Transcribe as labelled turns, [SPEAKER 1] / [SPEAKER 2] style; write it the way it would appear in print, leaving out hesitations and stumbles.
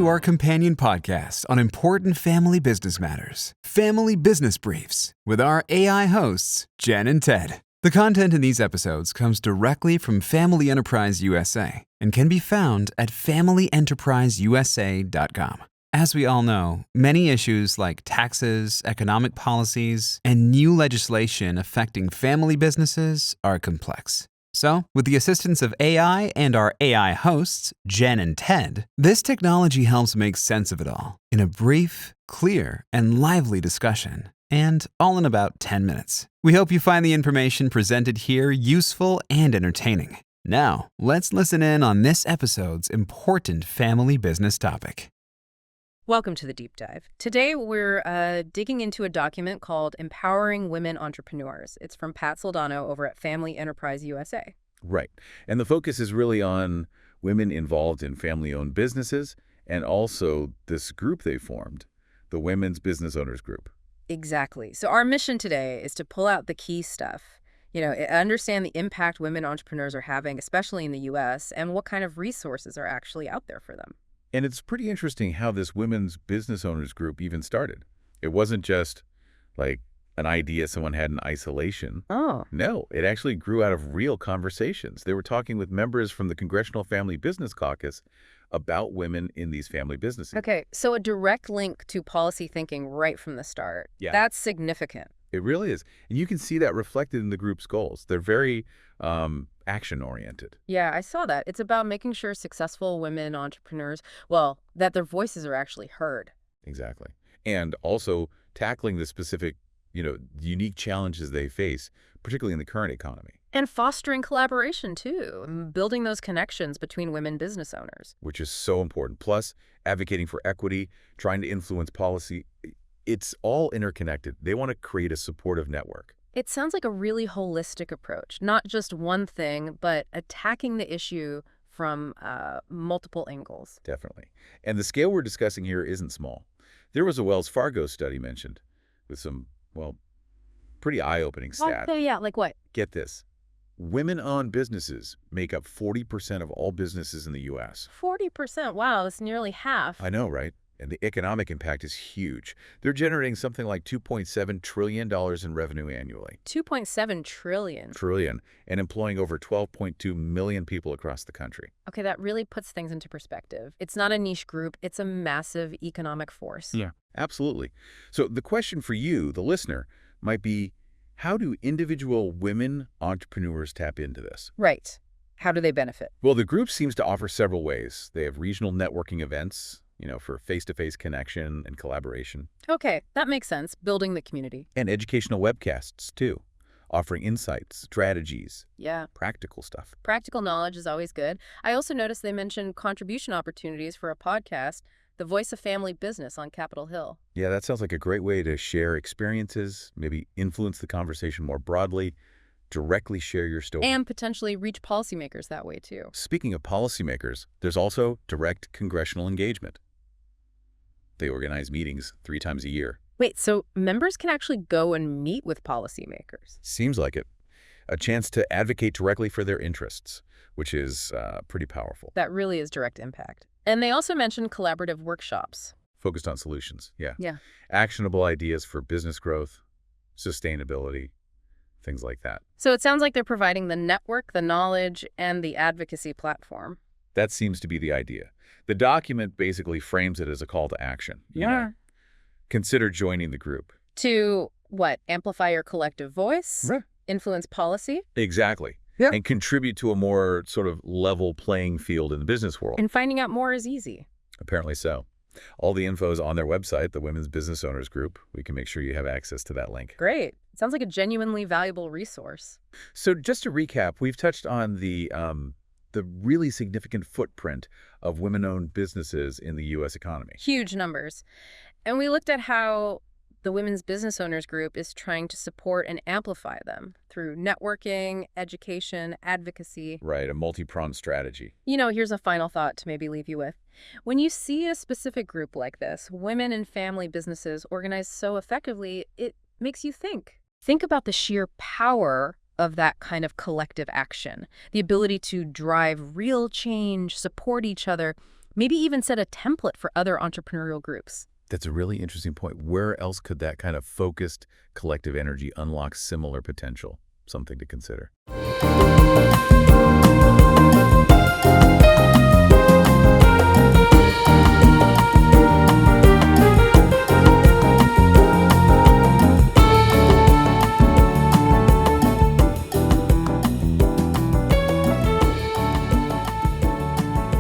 [SPEAKER 1] to our companion podcast on important family business matters, Family Business Briefs, with our AI hosts, Jen and Ted. The content in these episodes comes directly from Family Enterprise USA and can be found at familyenterpriseusa.com. As we all know, many issues like taxes, economic policies, and new legislation affecting family businesses are complex. So, with the assistance of AI and our AI hosts, Jen and Ted, this technology helps make sense of it all in a brief, clear, and lively discussion, and all in about 10 minutes. We hope you find the information presented here useful and entertaining. Now, let's listen in on this episode's important family business topic.
[SPEAKER 2] Welcome to the Deep Dive. Today, we're digging into a document called Empowering Women Entrepreneurs. It's from Pat Soldano over at Family Enterprise USA.
[SPEAKER 3] Right. And the focus is really on women involved in family-owned businesses and also this group they formed, the Women's Business Owners Group.
[SPEAKER 2] Exactly. So our mission today is to pull out the key stuff, understand the impact women entrepreneurs are having, especially in the U.S., and what kind of resources are actually out there for them.
[SPEAKER 3] And it's pretty interesting how this Women's Business Owners Group even started. It wasn't just like an idea someone had in isolation.
[SPEAKER 2] Oh.
[SPEAKER 3] No, it actually grew out of real conversations. They were talking with members from the Congressional Family Business Caucus about women in these family businesses.
[SPEAKER 2] Okay, so a direct link to policy thinking right from the start.
[SPEAKER 3] Yeah.
[SPEAKER 2] That's significant.
[SPEAKER 3] It really is. And you can see that reflected in the group's goals. They're very action-oriented.
[SPEAKER 2] Yeah, I saw that. It's about making sure successful women entrepreneurs, that their voices are actually heard.
[SPEAKER 3] Exactly. And also tackling the specific, unique challenges they face, particularly in the current economy.
[SPEAKER 2] And fostering collaboration, too, building those connections between women business owners.
[SPEAKER 3] Which is so important. Plus, advocating for equity, trying to influence policy. It's all interconnected. They want to create a supportive network.
[SPEAKER 2] It sounds like a really holistic approach, not just one thing, but attacking the issue from multiple angles.
[SPEAKER 3] Definitely. And the scale we're discussing here isn't small. There was a Wells Fargo study mentioned with some, pretty eye-opening stats.
[SPEAKER 2] Okay, yeah, like what?
[SPEAKER 3] Get this. Women-owned businesses make up 40% of all businesses in the U.S.
[SPEAKER 2] 40%? Wow, that's nearly half.
[SPEAKER 3] I know, right? And the economic impact is huge. They're generating something like $2.7 trillion in revenue annually.
[SPEAKER 2] $2.7 trillion.
[SPEAKER 3] Trillion, and employing over 12.2 million people across the country.
[SPEAKER 2] Okay, that really puts things into perspective. It's not a niche group. It's a massive economic force.
[SPEAKER 3] Yeah, absolutely. So the question for you, the listener, might be, how do individual women entrepreneurs tap into this?
[SPEAKER 2] Right. How do they benefit?
[SPEAKER 3] Well, the group seems to offer several ways. They have regional networking events, for face-to-face connection and collaboration.
[SPEAKER 2] Okay, that makes sense. Building the community.
[SPEAKER 3] And educational webcasts, too, offering insights, strategies, practical stuff.
[SPEAKER 2] Practical knowledge is always good. I also noticed they mentioned contribution opportunities for a podcast, The Voice of Family Business on Capitol Hill.
[SPEAKER 3] Yeah, that sounds like a great way to share experiences, maybe influence the conversation more broadly, directly share your story.
[SPEAKER 2] And potentially reach policymakers that way, too.
[SPEAKER 3] Speaking of policymakers, there's also direct congressional engagement. They organize meetings 3 times a year.
[SPEAKER 2] Wait, so members can actually go and meet with policymakers?
[SPEAKER 3] Seems like it. A chance to advocate directly for their interests, which is pretty powerful.
[SPEAKER 2] That really is direct impact. And they also mentioned collaborative workshops.
[SPEAKER 3] Focused on solutions, yeah.
[SPEAKER 2] Yeah.
[SPEAKER 3] Actionable ideas for business growth, sustainability, things like that.
[SPEAKER 2] So it sounds like they're providing the network, the knowledge, and the advocacy platform.
[SPEAKER 3] That seems to be the idea. The document basically frames it as a call to action. Consider joining the group.
[SPEAKER 2] To what? Amplify your collective voice?
[SPEAKER 3] Right.
[SPEAKER 2] Influence policy?
[SPEAKER 3] Exactly.
[SPEAKER 2] Yeah.
[SPEAKER 3] And contribute to a more sort of level playing field in the business world.
[SPEAKER 2] And finding out more is easy.
[SPEAKER 3] Apparently so. All the info is on their website, the Women's Business Owners Group. We can make sure you have access to that link.
[SPEAKER 2] Great. Sounds like a genuinely valuable resource.
[SPEAKER 3] So just to recap, we've touched on the really significant footprint of women-owned businesses in the U.S. economy.
[SPEAKER 2] Huge numbers. And we looked at how the Women's Business Owners Group is trying to support and amplify them through networking, education, advocacy.
[SPEAKER 3] Right, a multi-pronged strategy.
[SPEAKER 2] Here's a final thought to maybe leave you with. When you see a specific group like this, women and family businesses organized so effectively, it makes you think. Think about the sheer power of that kind of collective action, the ability to drive real change, support each other, Maybe even set a template for other entrepreneurial groups.
[SPEAKER 3] That's a really interesting point. Where else could that kind of focused collective energy unlock similar potential? Something to consider.